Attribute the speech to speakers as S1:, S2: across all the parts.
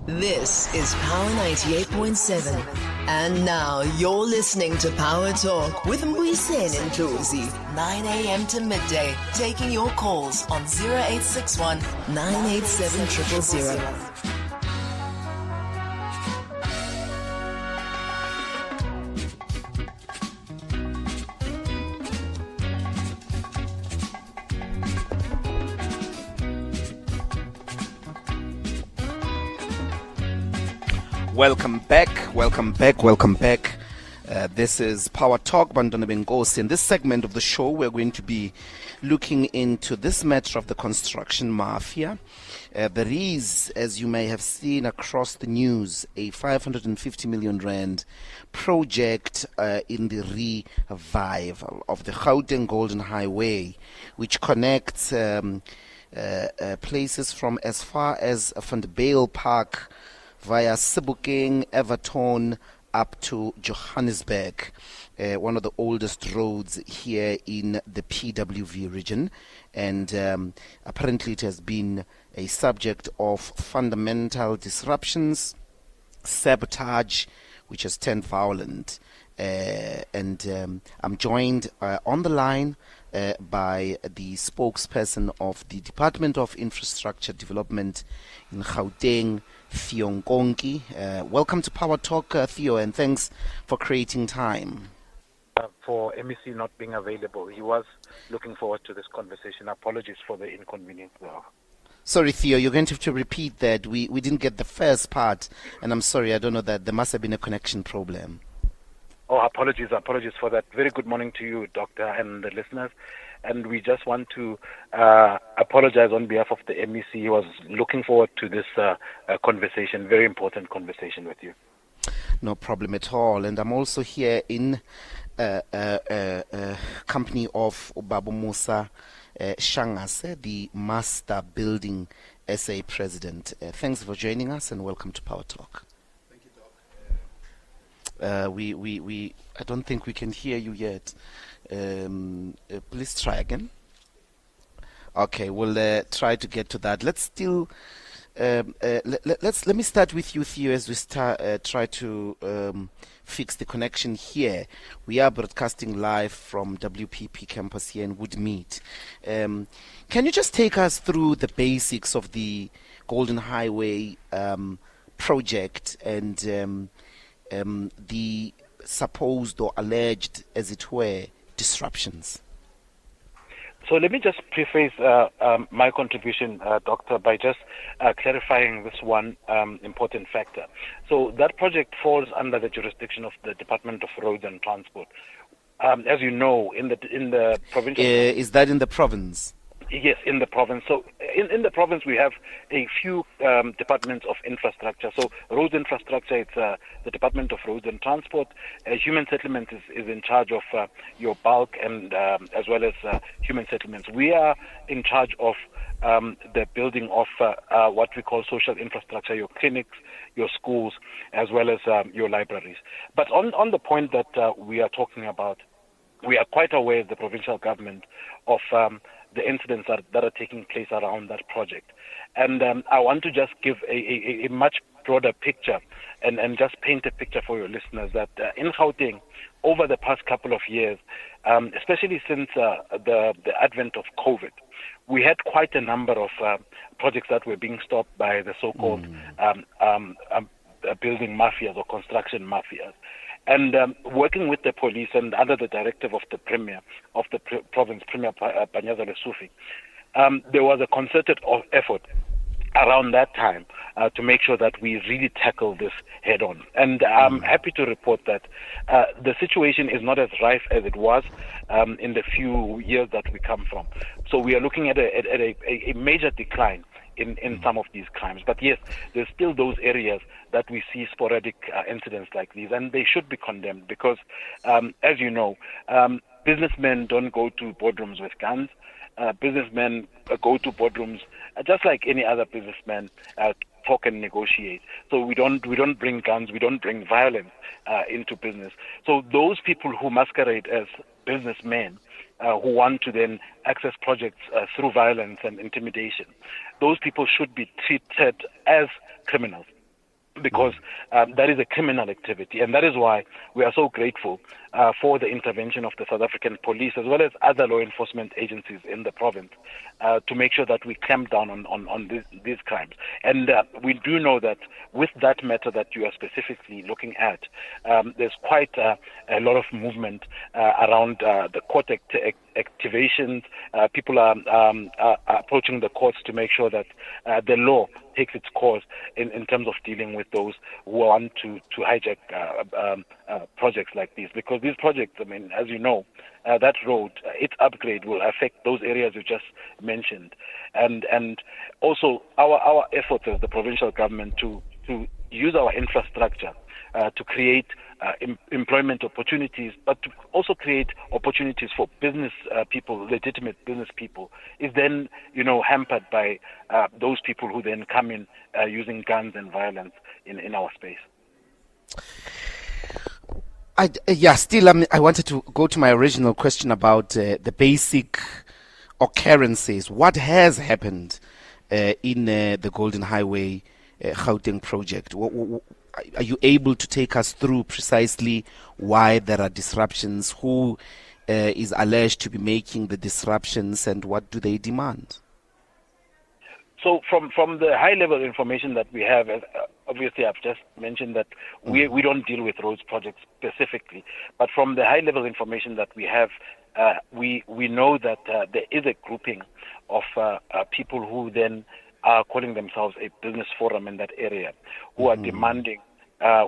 S1: This is Power 98.7. And now you're listening to Power Talk with Mbuyiseni Ndlozi, 9 a.m. to midday, taking your calls on 0861 987 000.
S2: Welcome back. This is Power Talk, Bantwana Benkosi. In this segment of the show, we're going to be looking into this matter of the construction mafia. There is, as you may have seen across the news, a 550 million rand project in the revival of the Gauteng Golden Highway, which connects places from as far as Van der Bijl Park via Sebokeng, Everton, up to Johannesburg, one of the oldest roads here in the PWV region. And apparently it has been a subject of fundamental disruptions, sabotage, which has turned violent. And I'm joined on the line by the spokesperson of the Department of Infrastructure Development in Gauteng, Theo Nkonki. Welcome to Power Talk, Theo, and thanks for creating time.
S3: For MEC not being available, he was looking forward to this conversation. Apologies for the inconvenience though.
S2: Sorry, Theo, you're going to have to repeat that. We didn't get the first part, and I'm sorry, I don't know that there must have been a connection problem.
S3: Oh, apologies for that. Very good morning to you, Doctor, and the listeners. And we just want to apologize on behalf of the MEC. He was looking forward to this conversation, very important conversation with you.
S2: No problem at all. And I'm also here in company of Babu Musa Shangase, the Master Building SA President. Thanks for joining us and welcome to Power Talk.
S4: Thank you, Doc.
S2: I don't think we can hear you yet. Please try again. Okay, we'll try to get to that. Let's still let me start with you, Theo, as we try to fix the connection here. We are broadcasting live from WPP campus here in Woodmead. Can you just take us through the basics of the Golden Highway project and the supposed or alleged, as it were, disruptions?
S3: So let me just preface my contribution, Doctor, by just clarifying this one important factor. So that project falls under the jurisdiction of the Department of Roads and Transport. As you know, in the provincial...
S2: is that in the province?
S3: Yes, in the province. So in the province, we have a few departments of infrastructure. So roads infrastructure, it's the Department of Roads and Transport. Human settlement is in charge of your bulk and as well as human settlements. We are in charge of the building of what we call social infrastructure, your clinics, your schools, as well as your libraries. But on the point that we are talking about, we are quite aware, the provincial government, of the incidents that are taking place around that project. And I want to just give a much broader picture and just paint a picture for your listeners that in Gauteng, over the past couple of years, especially since the advent of COVID, we had quite a number of projects that were being stopped by the so-called building mafias or construction mafias. And working with the police and under the directive of the Premier of the province, Premier Panyaza Lesufi, there was a concerted effort around that time to make sure that we really tackle this head on. And I'm happy to report that the situation is not as rife as it was in the few years that we come from. So we are looking at a major decline in some of these crimes. But yes, there's still those areas that we see sporadic incidents like these, and they should be condemned because, as you know, businessmen don't go to boardrooms with guns. Businessmen go to boardrooms just like any other businessman, talk and negotiate. So we don't bring guns, we don't bring violence into business. So those people who masquerade as businessmen, who want to then access projects through violence and intimidation, those people should be treated as criminals. because that is a criminal activity. And that is why we are so grateful for the intervention of the South African police as well as other law enforcement agencies in the province to make sure that we clamp down on these crimes. And we do know that with that matter that you are specifically looking at, there's quite a lot of movement around the court activations. People are approaching the courts to make sure that the law takes its course in terms of dealing with those who want to hijack projects like these. Because these projects, I mean, as you know, that road, its upgrade will affect those areas you just mentioned. And also our efforts as the provincial government to use our infrastructure to create employment opportunities, but to also create opportunities for business people, legitimate business people, is then, hampered by those people who then come in using guns and violence in our space.
S2: I wanted to go to my original question about the basic occurrences. What has happened in the Golden Highway Gauteng project? Are you able to take us through precisely why there are disruptions? Who is alleged to be making the disruptions, and what do they demand?
S3: So from the high-level information that we have, obviously I've just mentioned that we don't deal with roads projects specifically, but from the high-level information that we have, we know that there is a grouping of people who then are calling themselves a business forum in that area, who are demanding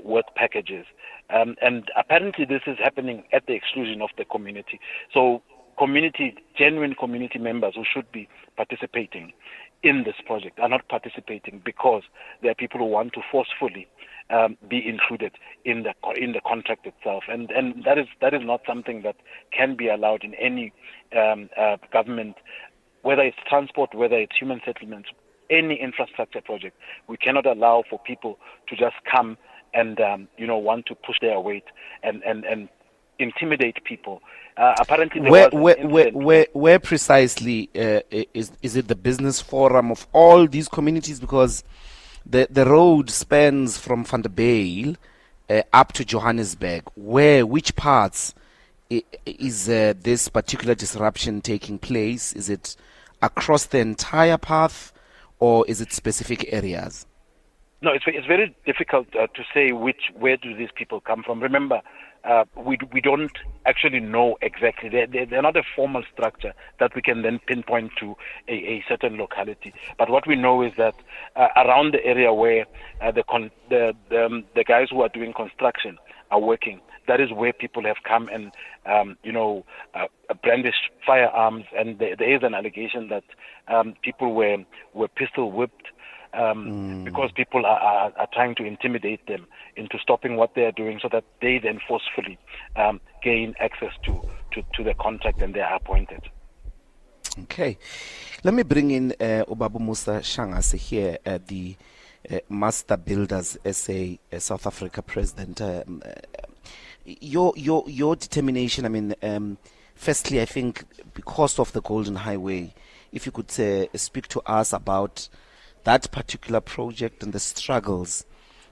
S3: work packages. And apparently this is happening at the exclusion of the community. So genuine community members who should be participating in this project are not participating because there are people who want to forcefully be included in the contract itself. And that is not something that can be allowed in any government, whether it's transport, whether it's human settlements, any infrastructure project. We cannot allow for people to just come and want to push their weight and intimidate people. Apparently,
S2: where precisely is it the business forum of all these communities? Because the road spans from Vanderbijl up to Johannesburg. Which parts is this particular disruption taking place? Is it across the entire path, or is it specific areas?
S3: No, it's very difficult to say where do these people come from. Remember, we don't actually know exactly. They're not a formal structure that we can then pinpoint to a certain locality. But what we know is that around the area where the guys who are doing construction are working, that is where people have come and brandish firearms, and there is an allegation that people were pistol whipped. Because people are trying to intimidate them into stopping what they are doing, so that they then forcefully gain access to the contract and they are appointed.
S2: Okay. Let me bring in Ubabu Musa Shangase here, the Master Builders SA South Africa president. Your determination, I mean, firstly, I think because of the Golden Highway, if you could speak to us about that particular project and the struggles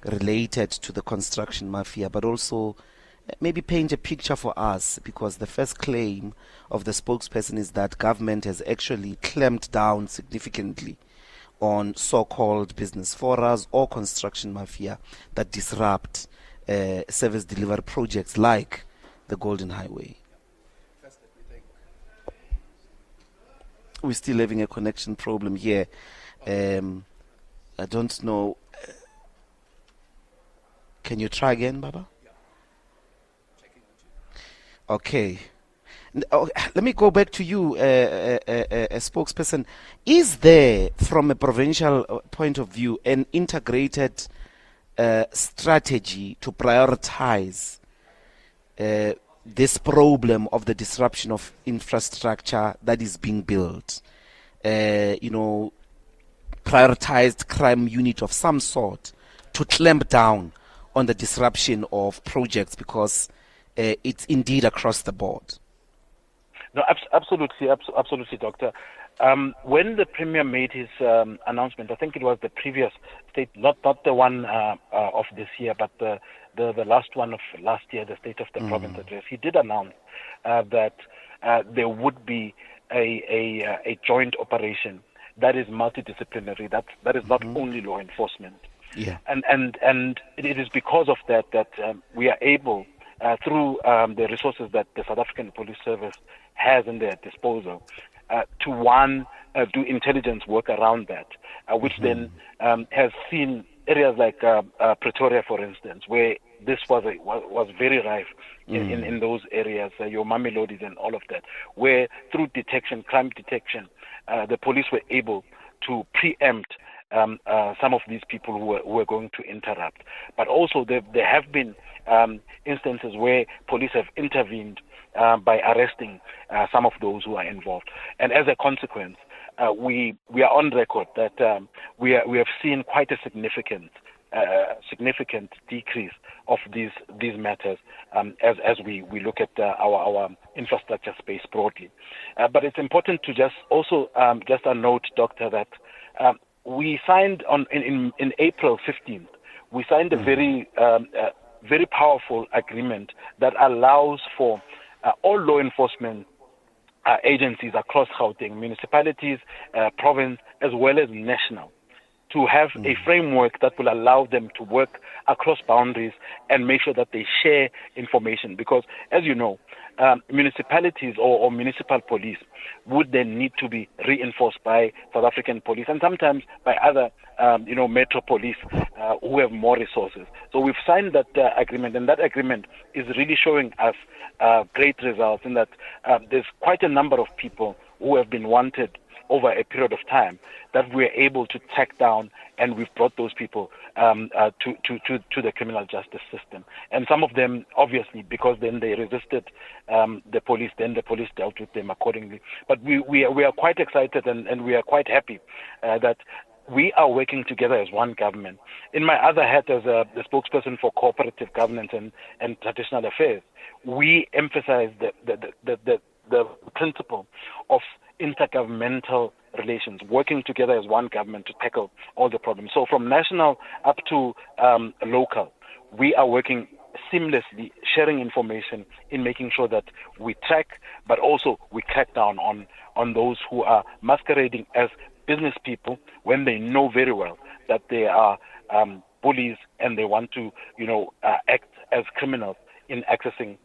S2: related to the construction mafia, but also maybe paint a picture for us, because the first claim of the spokesperson is that government has actually clamped down significantly on so-called business forums or construction mafia that disrupt service delivery projects like the Golden Highway. We're still having a connection problem here. I don't know. Can you try again, Baba? Okay. Let me go back to you, a spokesperson. Is there, from a provincial point of view, an integrated strategy to prioritize this problem of the disruption of infrastructure that is being built? Prioritized crime unit of some sort to clamp down on the disruption of projects, because it's indeed across the board.
S3: No, absolutely, Doctor. When the Premier made his announcement, I think it was the previous state, not the one of this year, but the last one of last year, the State of the Province address, he did announce that there would be a joint operation that is multidisciplinary, that is not only law enforcement.
S2: Yeah.
S3: And it is because of that we are able, through the resources that the South African Police Service has in their disposal, to do intelligence work around that, which then has seen areas like Pretoria, for instance, where this was very rife in those areas, your Mamelodis and all of that, where through crime detection, the police were able to preempt some of these people who were going to interrupt. But also there have been instances where police have intervened by arresting some of those who are involved. And as a consequence, we are on record that we have seen quite a significant decrease of these matters as we look at our infrastructure space broadly. But it's important to just a note, Doctor, that we signed in April 15th. We signed a very powerful agreement that allows for all law enforcement agencies across Gauteng, municipalities, province, as well as national, to have a framework that will allow them to work across boundaries and make sure that they share information. Because, as you know, municipalities or municipal police would then need to be reinforced by South African police and sometimes by other, metro police who have more resources. So we've signed that agreement, and that agreement is really showing us great results in that there's quite a number of people who have been wanted over a period of time that we're able to track down, and we've brought those people to the criminal justice system. And some of them, obviously, because then they resisted the police, then the police dealt with them accordingly. But we are quite excited and we are quite happy that we are working together as one government. In my other hat as the spokesperson for cooperative governance and traditional affairs, we emphasize the principle of intergovernmental relations, working together as one government to tackle all the problems. So from national up to local, we are working seamlessly, sharing information in making sure that we track, but also we crack down on those who are masquerading as business people when they know very well that they are bullies and they want to, act as criminals in accessing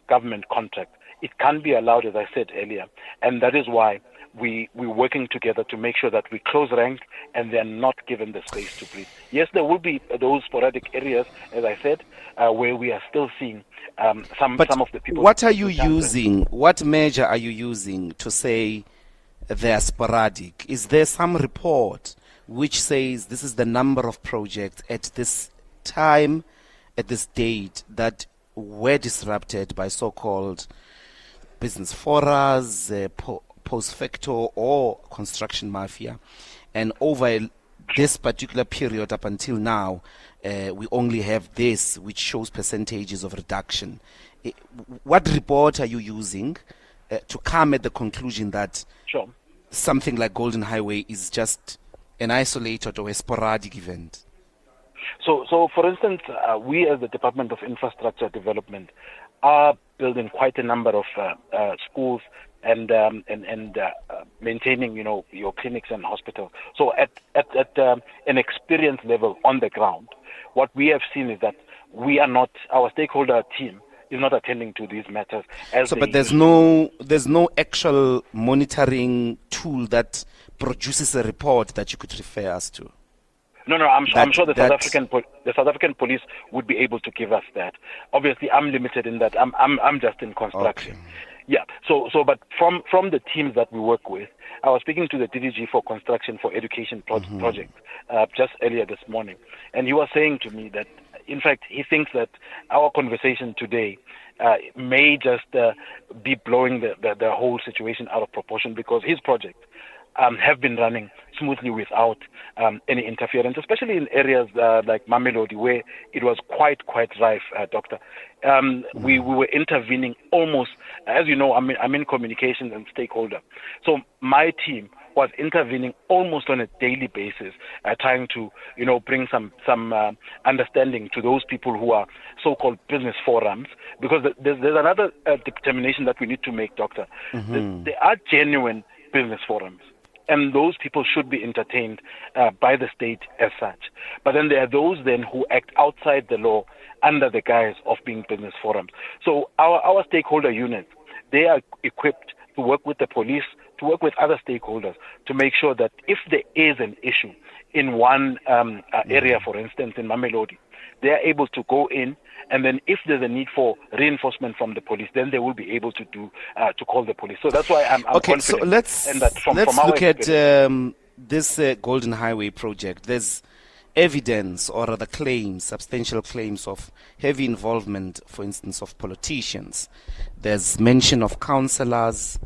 S3: government contracts. It can't be allowed, as I said earlier, and that is why we're working together to make sure that we close ranks and they're not given the space to breathe. Yes, there will be those sporadic areas, as I said, where we are still seeing some of the people.
S2: What are you using? What measure are you using to say they are sporadic? Is there some report which says this is the number of projects at this time, at this date, that were disrupted by so-called business forers, post facto or construction mafia, and over this particular period up until now, we only have this which shows percentages of reduction? What report are you using to come at the conclusion that something like Golden Highway is just an isolated or a sporadic event?
S3: So for instance, we as the Department of Infrastructure Development are building quite a number of schools and maintaining, your clinics and hospitals. So at an experience level on the ground, what we have seen is that our stakeholder team is not attending to these matters.
S2: But there's no actual monitoring tool that produces a report that you could refer us to.
S3: No, I'm sure the South African police would be able to give us that. Obviously, I'm limited in that. I'm just in construction.
S2: Okay.
S3: Yeah. So, but from the teams that we work with, I was speaking to the DDG for Construction for Education project just earlier this morning, and he was saying to me that, in fact, he thinks that our conversation today may just be blowing the whole situation out of proportion, because his project have been running smoothly without any interference, especially in areas like Mamelodi, where it was quite rife, Doctor. We were intervening almost, as you know, I'm in communications and stakeholder. So my team was intervening almost on a daily basis, trying to, bring some understanding to those people who are so-called business forums, because there's another determination that we need to make, Doctor. There are genuine business forums, and those people should be entertained by the state as such. But then there are those then who act outside the law under the guise of being business forums. So our stakeholder units, they are equipped to work with the police, to work with other stakeholders, to make sure that if there is an issue in one area, for instance, in Mamelodi, they are able to go in, and then if there's a need for reinforcement from the police, then they will be able to call the police. So that's why I'm confident.
S2: So let's look at this Golden Highway project. There's evidence, or rather claims, substantial claims of heavy involvement, for instance, of politicians. There's mention of councillors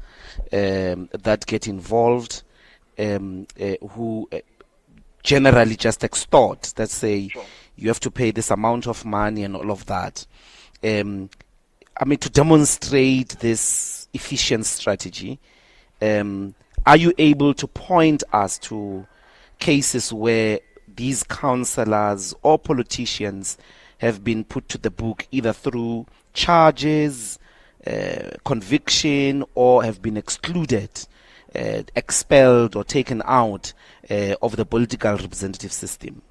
S2: that get involved, who generally just extort, that say, sure, you have to pay this amount of money and all of that. To demonstrate this efficient strategy, are you able to point us to cases where these councillors or politicians have been put to the book either through charges, conviction, or have been excluded, expelled, or taken out of the political representative system?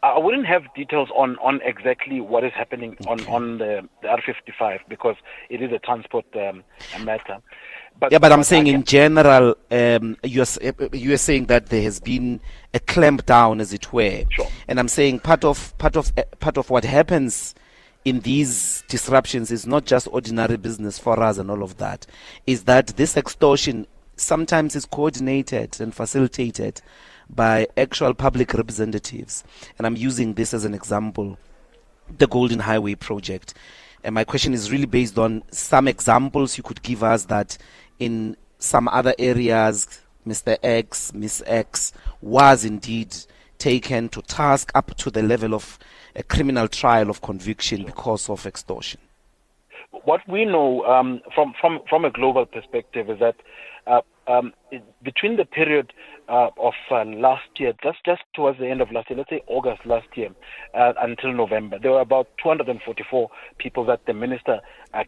S3: I wouldn't have details on exactly what is happening on the R550, because it is a transport matter.
S2: But I'm saying in general, you're saying that there has been a clampdown, as it were.
S3: Sure.
S2: And I'm saying part of what happens in these disruptions is not just ordinary business for us and all of that, is that this extortion sometimes is coordinated and facilitated by actual public representatives. And I'm using this as an example, the Golden Highway project. And my question is really based on some examples you could give us that in some other areas, Mr. X, Miss X was indeed taken to task up to the level of a criminal trial of conviction because of extortion.
S3: What we know from a global perspective is that between the period of last year, just towards the end of last year, let's say August last year, until November, there were about 244 people that the minister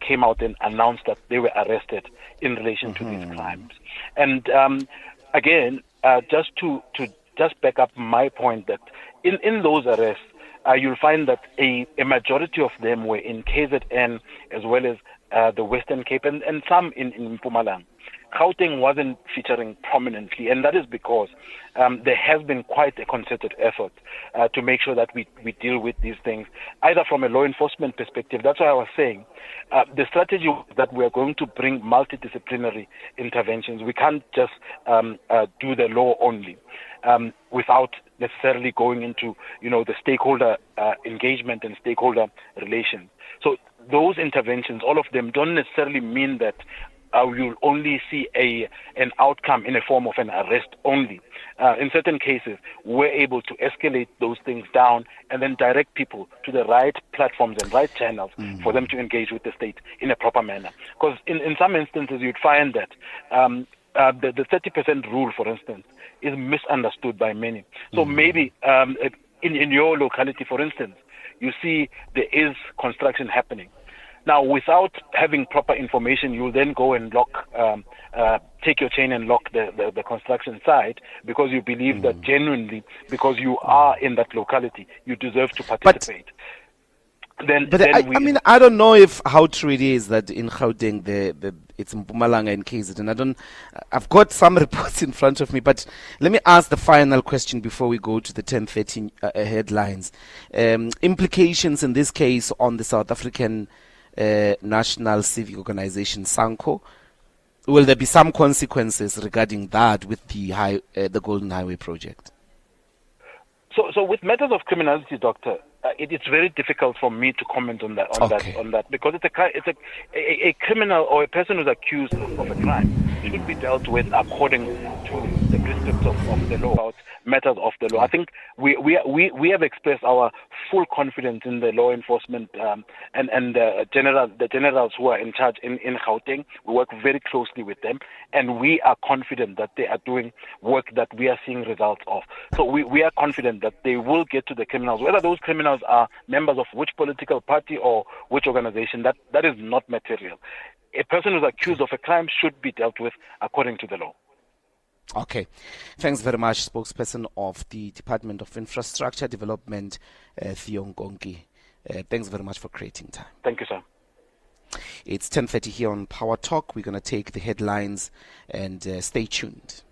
S3: came out and announced that they were arrested in relation to these crimes. And again, just to back up my point, that in those arrests, you'll find that a majority of them were in KZN as well as the Western Cape and some in Mpumalanga. Gauteng wasn't featuring prominently, and that is because there has been quite a concerted effort to make sure that we deal with these things, either from a law enforcement perspective. That's why I was saying the strategy that we are going to bring multidisciplinary interventions. We can't just do the law only without necessarily going into the stakeholder engagement and stakeholder relations. So those interventions, all of them, don't necessarily mean that you'll only see an outcome in a form of an arrest only. In certain cases, we're able to escalate those things down and then direct people to the right platforms and right channels for them to engage with the state in a proper manner. Because in some instances, you'd find that the 30% rule, for instance, is misunderstood by many. So maybe in your locality, for instance, you see there is construction happening. Now, without having proper information, you'll then go and lock, take your chain and lock the construction site because you believe that genuinely, because you are in that locality, you deserve to participate.
S2: I don't know how true it is that in Gauteng it's Mpumalanga and KZN. And I've got some reports in front of me, but let me ask the final question before we go to the 10:13 headlines. Implications in this case on the South African National Civic Organization SANCO. Will there be some consequences regarding that with the Golden Highway project?
S3: So with matters of criminality, Doctor, it's very difficult for me to comment on that
S2: Okay.
S3: because it's a criminal or a person who's accused of a crime should be dealt with according to the precepts of the law, about matters of the law. I think we have expressed our full confidence in the law enforcement and the generals who are in charge in Gauteng. We work very closely with them, and we are confident that they are doing work that we are seeing results of. So we are confident that they will get to the criminals. Whether those criminals are members of which political party or which organization, that is not material. A person who's accused of a crime should be dealt with according to the law.
S2: Okay. Thanks very much, spokesperson of the Department of Infrastructure Development, Theo Nkonki. Thanks very much for creating time.
S3: Thank you, sir.
S2: It's 10:30 here on Power Talk. We're going to take the headlines and stay tuned.